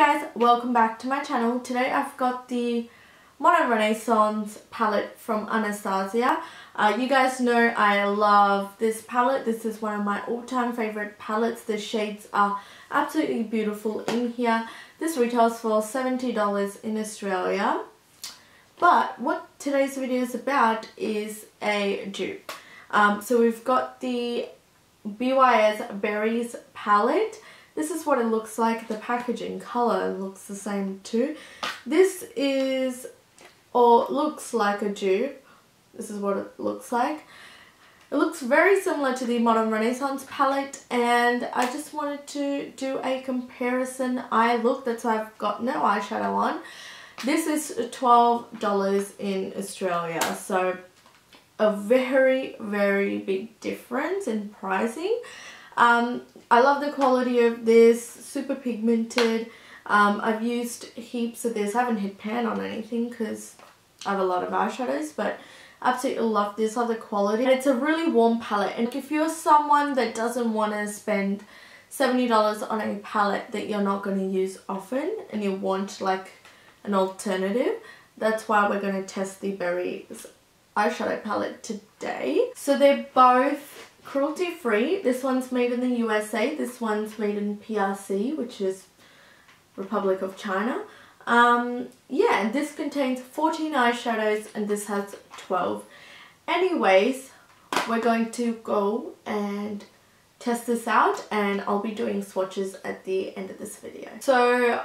guys, welcome back to my channel. Today I've got the Modern Renaissance palette from Anastasia. You guys know I love this palette. This is one of my all-time favorite palettes. The shades are absolutely beautiful in here. This retails for $70 in Australia. But what today's video is about is a dupe. So we've got the BYS Berries palette. This is what it looks like. The packaging color looks the same too. This is, or looks like, a dupe. This is what it looks like. It looks very similar to the Modern Renaissance palette, and I just wanted to do a comparison eye look. That's why I've got no eyeshadow on. This is $12 in Australia, so a very, very big difference in pricing. I love the quality of this, super pigmented. I've used heaps of this. I haven't hit pan on anything because I have a lot of eyeshadows, but absolutely love this, love the quality. And it's a really warm palette, and if you're someone that doesn't want to spend $70 on a palette that you're not going to use often and you want like an alternative, that's why we're going to test the Berries eyeshadow palette today. So they're both cruelty free. This one's made in the USA, this one's made in PRC, which is Republic of China. Yeah, and this contains 14 eyeshadows and this has 12. Anyways, we're going to go and test this out, and I'll be doing swatches at the end of this video. So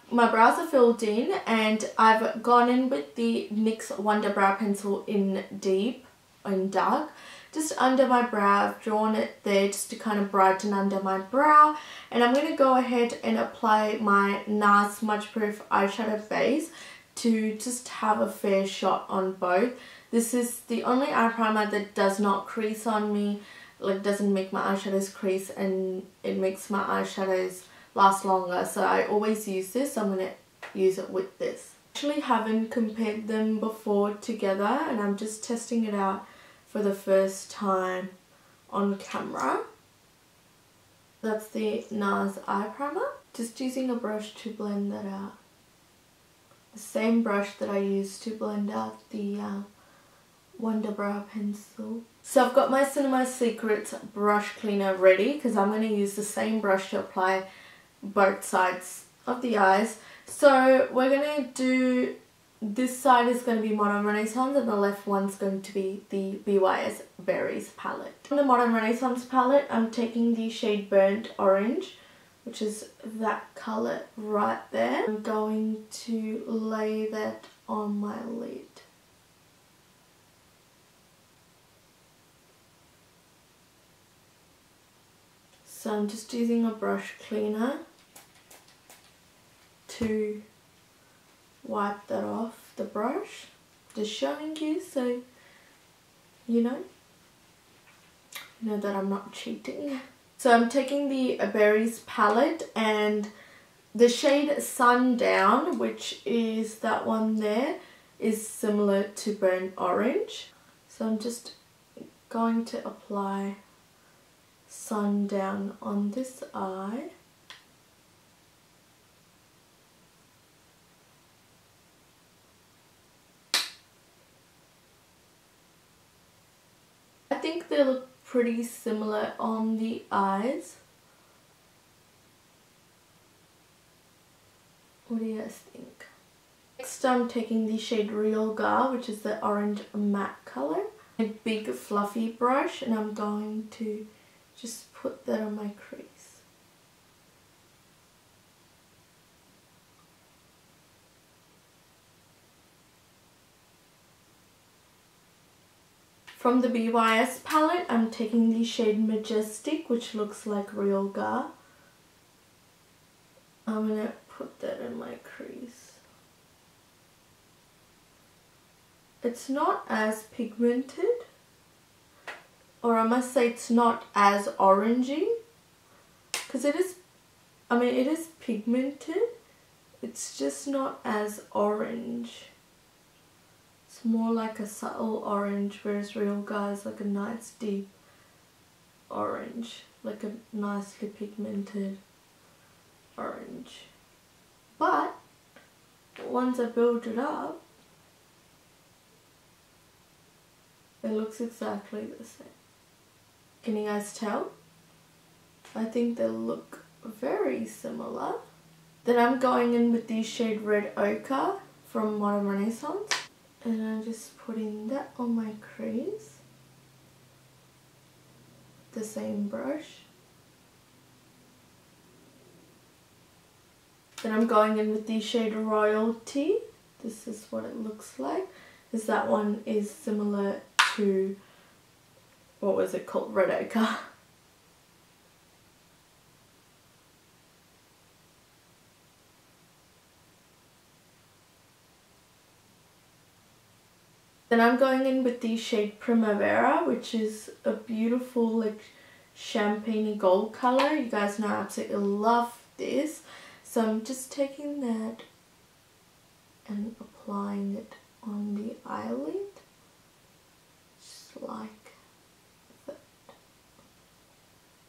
my brows are filled in, and I've gone in with the NYX Wonder Brow Pencil in deep and dark. Just under my brow, I've drawn it there just to kind of brighten under my brow. And I'm going to go ahead and apply my NARS Smudge Proof eyeshadow base to just have a fair shot on both. This is the only eye primer that does not crease on me, like doesn't make my eyeshadows crease, and it makes my eyeshadows last longer. So I always use this, so I'm going to use it with this. I actually haven't compared them before together, and I'm just testing it out for the first time on camera. That's the NARS eye primer. Just using a brush to blend that out. The same brush that I used to blend out the Wonder Brow Pencil. So I've got my Cinema Secrets brush cleaner ready because I'm going to use the same brush to apply both sides of the eyes. So we're going to do, this side is going to be Modern Renaissance and the left one's going to be the BYS Berries palette. On the Modern Renaissance palette, I'm taking the shade Burnt Orange, which is that colour right there. I'm going to lay that on my lid. So I'm just using a brush cleaner to wipe that off the brush. Just showing you so you know that I'm not cheating. So I'm taking the Berries palette, and the shade Sundown, which is that one there, is similar to Burnt Orange. So I'm just going to apply Sundown on this eye. I think they look pretty similar on the eyes. What do you guys think? Next I'm taking the shade Real Gar, which is the orange matte color. A big fluffy brush, and I'm going to just put that on my crease. From the BYS palette, I'm taking the shade Majestic, which looks like Real Gar. I'm going to put that in my crease. It's not as pigmented, or I must say it's not as orangey, because it is, I mean it is pigmented, it's just not as orange. It's more like a subtle orange, whereas Real Gar is like a nice deep orange, like a nicely pigmented orange. once I build it up, it looks exactly the same. Can you guys tell? I think they look very similar. Then I'm going in with the shade Red Ochre from Modern Renaissance. And I'm just putting that on my crease. The same brush. Then I'm going in with the shade Royalty. This is what it looks like. Because that one is similar to, what was it called? Red Ochre. Then I'm going in with the shade Primavera, which is a beautiful like champagne gold color. You guys know I absolutely love this. So I'm just taking that and applying it on the eyelid. Just like that.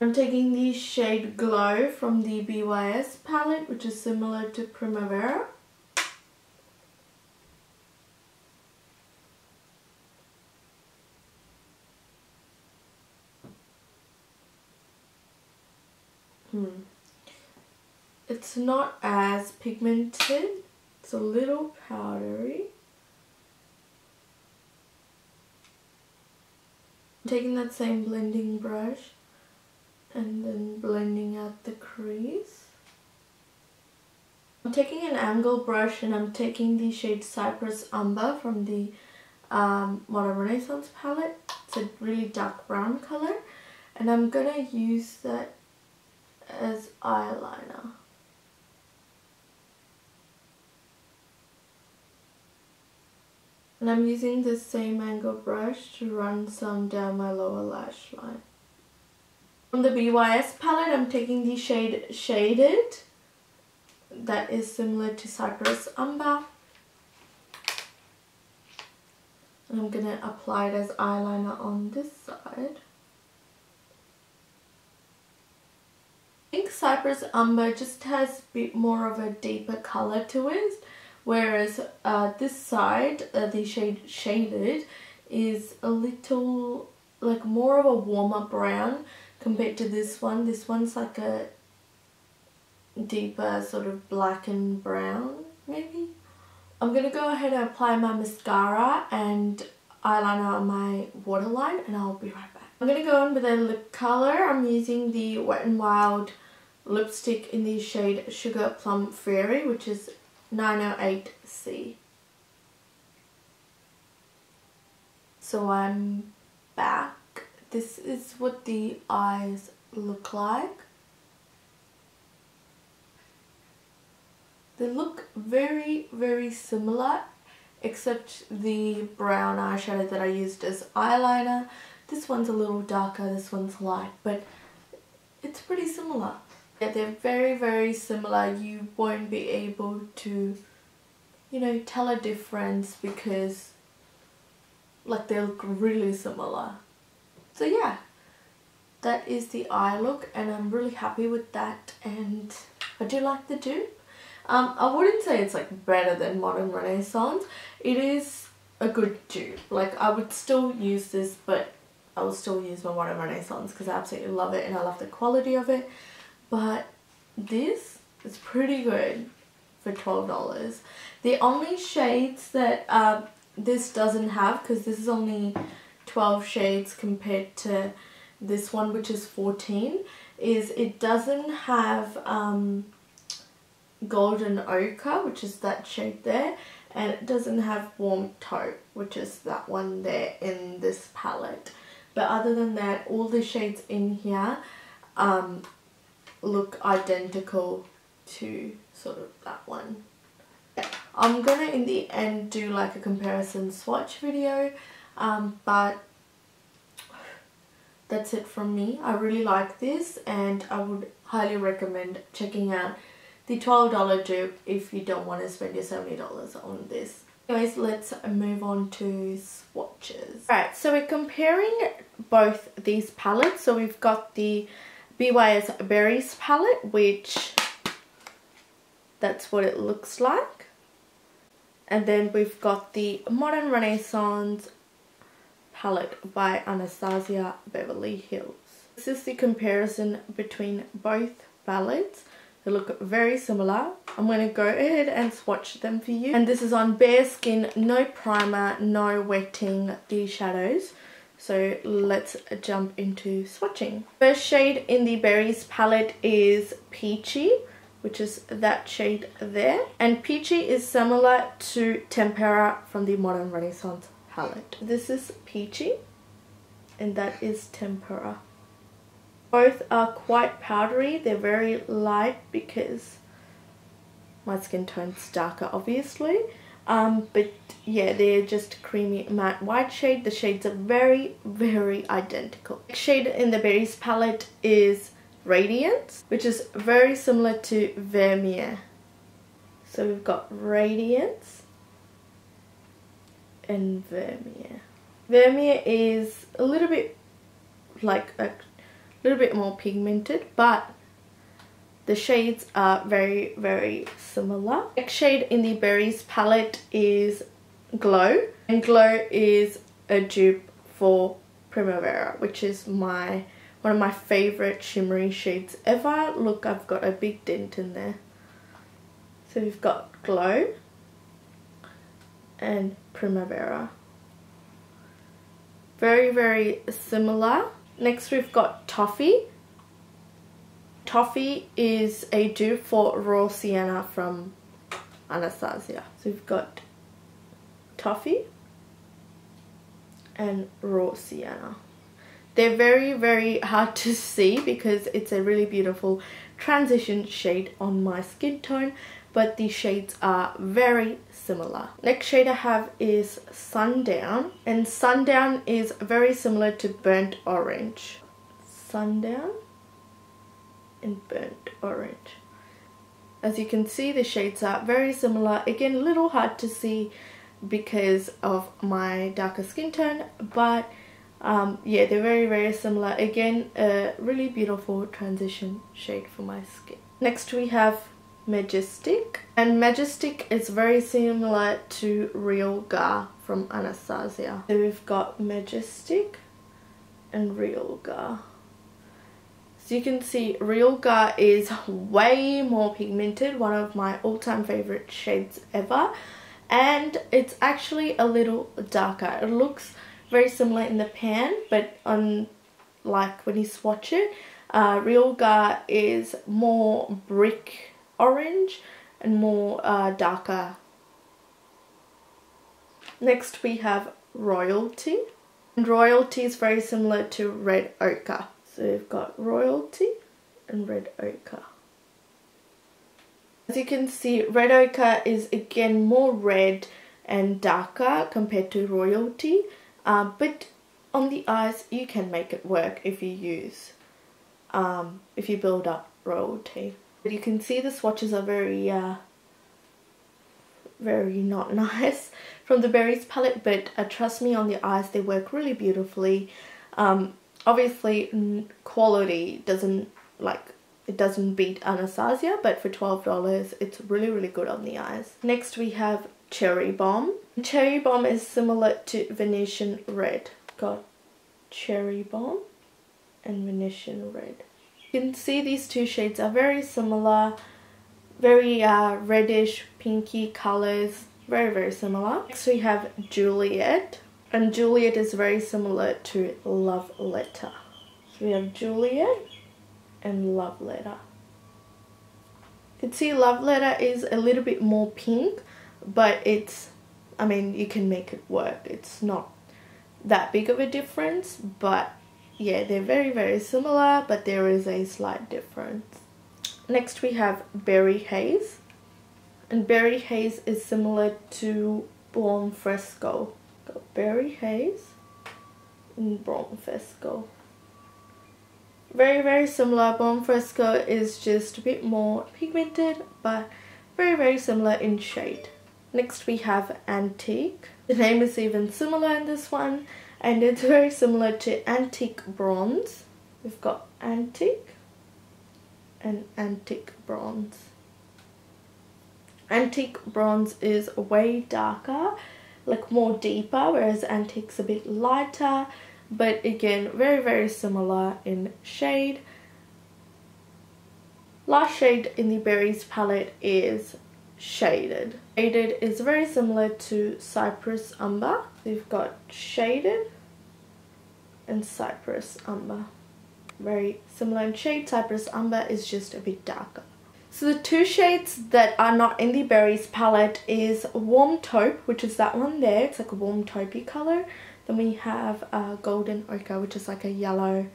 I'm taking the shade Glow from the BYS palette, which is similar to Primavera. It's not as pigmented, it's a little powdery. I'm taking that same blending brush and then blending out the crease. I'm taking an angle brush and I'm taking the shade Cypress Umber from the Modern Renaissance palette. It's a really dark brown color and I'm gonna use that as eyeliner. And I'm using the same angle brush to run some down my lower lash line. From the BYS palette, I'm taking the shade Shaded. That is similar to Cypress Umber. And I'm going to apply it as eyeliner on this side. I think Cypress Umber just has a bit more of a deeper color to it. Whereas this side, the shade Shaded, is a little, like more of a warmer brown compared to this one. This one's like a deeper sort of black and brown, maybe. I'm going to go ahead and apply my mascara and eyeliner on my waterline and I'll be right back. I'm going to go in with a lip color. I'm using the Wet n Wild lipstick in the shade Sugar Plum Fairy, which is 908C. So I'm back. This is what the eyes look like. They look very, very similar, except the brown eyeshadow that I used as eyeliner. This one's a little darker, this one's light, but it's pretty similar. Yeah, they're very, very similar. You won't be able to, you know, tell a difference because like they look really similar. So yeah, that is the eye look and I'm really happy with that and I do like the dupe. I wouldn't say it's like better than Modern Renaissance. It is a good dupe. Like I would still use this, but I will still use my Modern Renaissance because I absolutely love it and I love the quality of it. But this is pretty good for $12. The only shades that this doesn't have, because this is only 12 shades compared to this one which is 14, is it doesn't have Golden Ochre, which is that shade there, and it doesn't have Warm Taupe, which is that one there in this palette. But other than that, all the shades in here look identical to sort of that one. I'm gonna in the end do like a comparison swatch video, but that's it from me. I really like this and I would highly recommend checking out the $12 dupe if you don't want to spend your $70 on this. Anyways, let's move on to swatches. Alright, so we're comparing both these palettes. So we've got the BYS Berries palette, which that's what it looks like. And then we've got the Modern Renaissance palette by Anastasia Beverly Hills. This is the comparison between both palettes. They look very similar. I'm going to go ahead and swatch them for you. And this is on bare skin, no primer, no wetting the shadows. So let's jump into swatching. First shade in the Berries palette is Peachy, which is that shade there. And Peachy is similar to Tempera from the Modern Renaissance palette. This is Peachy and that is Tempera. Both are quite powdery. They're very light because my skin tone's darker, obviously. But yeah, they're just creamy matte white shade. The shades are very, very identical. Next shade in the Berries palette is Radiance, which is very similar to Vermeer. So we've got Radiance and Vermeer. Vermeer is a little bit more pigmented, but the shades are very, very similar. Next shade in the Berries palette is Glow, and Glow is a dupe for Primavera, which is one of my favorite shimmery shades ever. Look, I've got a big dent in there. So we've got Glow and Primavera. Very, very similar. Next we've got Toffee. Toffee is a dupe for Raw Sienna from Anastasia. So we've got Toffee and Raw Sienna. They're very, very hard to see because it's a really beautiful transition shade on my skin tone, but the shades are very similar. Next shade I have is Sundown, and Sundown is very similar to Burnt Orange. Sundown and Burnt Orange. As you can see, the shades are very similar. Again, a little hard to see because of my darker skin tone, but yeah, they're very, very similar. Again, a really beautiful transition shade for my skin. Next we have Majestic, and Majestic is very similar to Real Gar from Anastasia. So we've got Majestic and Real Gar. So you can see Real Gar is way more pigmented, one of my all-time favorite shades ever, and it's actually a little darker. It looks very similar in the pan, but on like when you swatch it, Real Gar is more brick orange and more darker. Next we have Royalty, and Royalty is very similar to Red Ochre. So we've got Royalty and Red Ochre. As you can see, Red Ochre is again more red and darker compared to Royalty, but on the eyes you can make it work if you build up Royalty. You can see the swatches are very not nice from the Berries palette, but trust me, on the eyes they work really beautifully. Obviously quality doesn't beat Anastasia, but for $12 it's really, really good on the eyes. Next we have Cherry Bomb. Cherry Bomb is similar to Venetian Red. Got Cherry Bomb and Venetian Red. You can see these two shades are very similar, very reddish, pinky colors, very, very similar. Next we have Juliet, and Juliet is very similar to Love Letter. So we have Juliet and Love Letter. You can see Love Letter is a little bit more pink, but I mean, you can make it work. It's not that big of a difference, but yeah, they're very, very similar, but there is a slight difference. Next we have Berry Haze, and Berry Haze is similar to Buon Fresco. Got Berry Haze and Buon Fresco. Very, very similar. Buon Fresco is just a bit more pigmented, but very, very similar in shade. Next we have Antique. The name is even similar in this one, and it's very similar to Antique Bronze. We've got Antique and Antique Bronze. Antique Bronze is way darker, like more deeper, whereas Antique's a bit lighter, but again very similar in shade. Last shade in the Berries palette is Shaded. Shaded is very similar to Cypress Umber. We've got Shaded and Cypress Umber. Very similar in shade. Cypress Umber is just a bit darker. So the two shades that are not in the Berries palette is Warm Taupe, which is that one there. It's like a warm taupey color. Then we have Golden Ochre, which is like a yellow,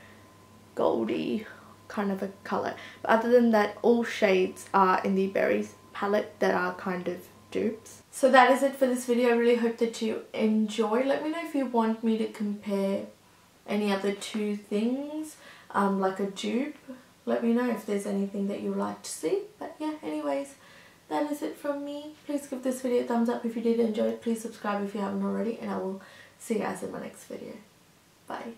goldy kind of a color. But other than that, all shades are in the Berries palette that are kind of dupes. So that is it for this video. I really hope that you enjoy. Let me know if you want me to compare any other two things, like a dupe. Let me know if there's anything that you'd like to see. But yeah, anyways, that is it from me. Please give this video a thumbs up if you did enjoy it. Please subscribe if you haven't already, and I will see you guys in my next video. Bye.